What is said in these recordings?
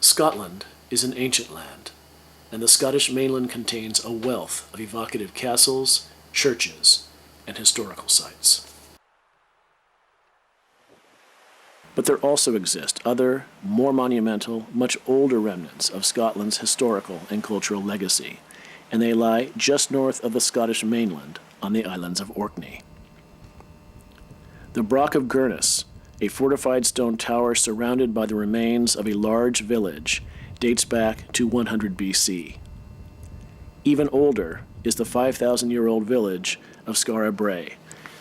Scotland is an ancient land, and the Scottish mainland contains a wealth of evocative castles, churches, and historical sites. But there also exist other, more monumental, much older remnants of Scotland's historical and cultural legacy, and they lie just north of the Scottish mainland on the Islands of Orkney. The Brock of Gurnius, a fortified stone tower surrounded by the remains of a large village, dates back to 100 BC. Even older is the 5,000-year-old village of Skara Brae,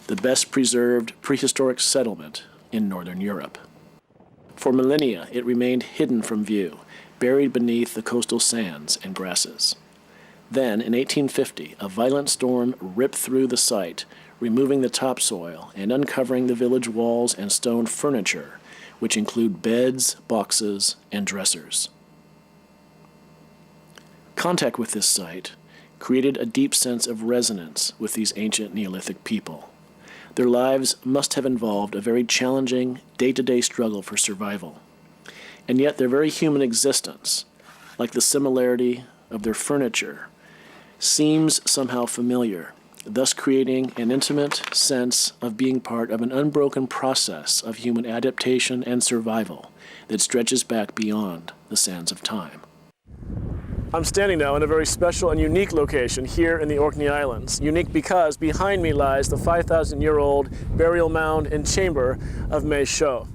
the best preserved prehistoric settlement in northern Europe. For millennia, it remained hidden from view, buried beneath the coastal sands and grasses. Then, in 1850, a violent storm ripped through the site, removing the topsoil and uncovering the village walls and stone furniture, which include beds, boxes, and dressers. Contact with this site created a deep sense of resonance with these ancient Neolithic people. Their lives must have involved a very challenging, day-to-day struggle for survival. And yet their very human existence, like the similarity of their furniture, seems somehow familiar, thus creating an intimate sense of being part of an unbroken process of human adaptation and survival that stretches back beyond the sands of time. I'm standing now in a very special and unique location here in the Orkney Islands. Unique because behind me lies the 5,000-year-old burial mound and chamber of Maes Show.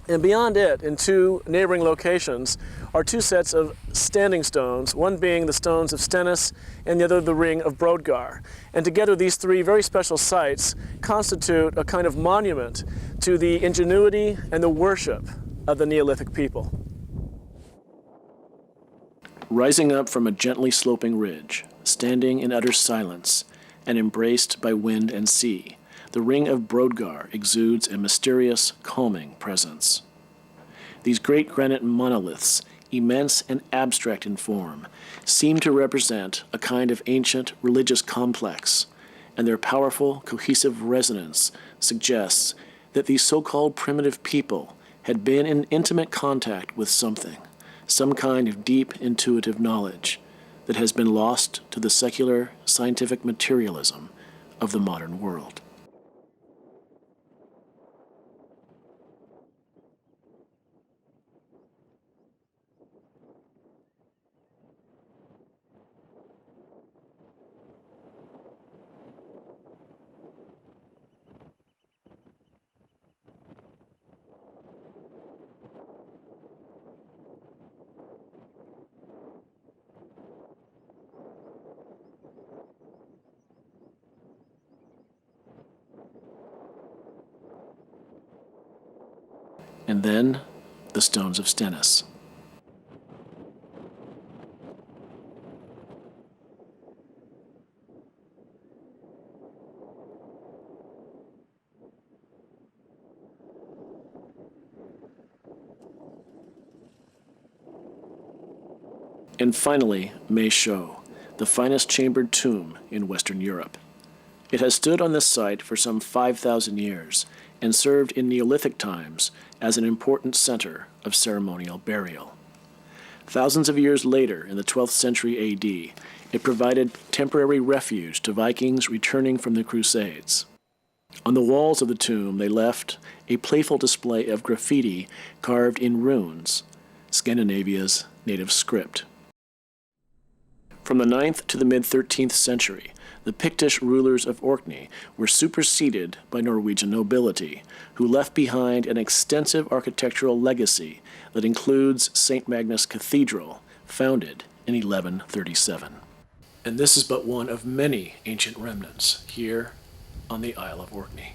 And beyond it, in two neighboring locations, are two sets of standing stones, one being the Stones of Stenness and the other the Ring of Brodgar. And together these three very special sites constitute a kind of monument to the ingenuity and the worship of the Neolithic people. Rising up from a gently sloping ridge, standing in utter silence, and embraced by wind and sea, the Ring of Brodgar exudes a mysterious, calming presence. These great granite monoliths, immense and abstract in form, seem to represent a kind of ancient religious complex, and their powerful, cohesive resonance suggests that these so-called primitive people had been in intimate contact with something, some kind of deep intuitive knowledge that has been lost to the secular scientific materialism of the modern world. And then, the Stones of Stenness. And finally, Maes Show, the finest chambered tomb in Western Europe. It has stood on this site for some 5,000 years and served in Neolithic times as an important center of ceremonial burial. Thousands of years later, in the 12th century AD, it provided temporary refuge to Vikings returning from the Crusades. On the walls of the tomb, they left a playful display of graffiti carved in runes, Scandinavia's native script. From the 9th to the mid-13th century, the Pictish rulers of Orkney were superseded by Norwegian nobility, who left behind an extensive architectural legacy that includes St. Magnus Cathedral, founded in 1137. And this is but one of many ancient remnants here on the Isle of Orkney.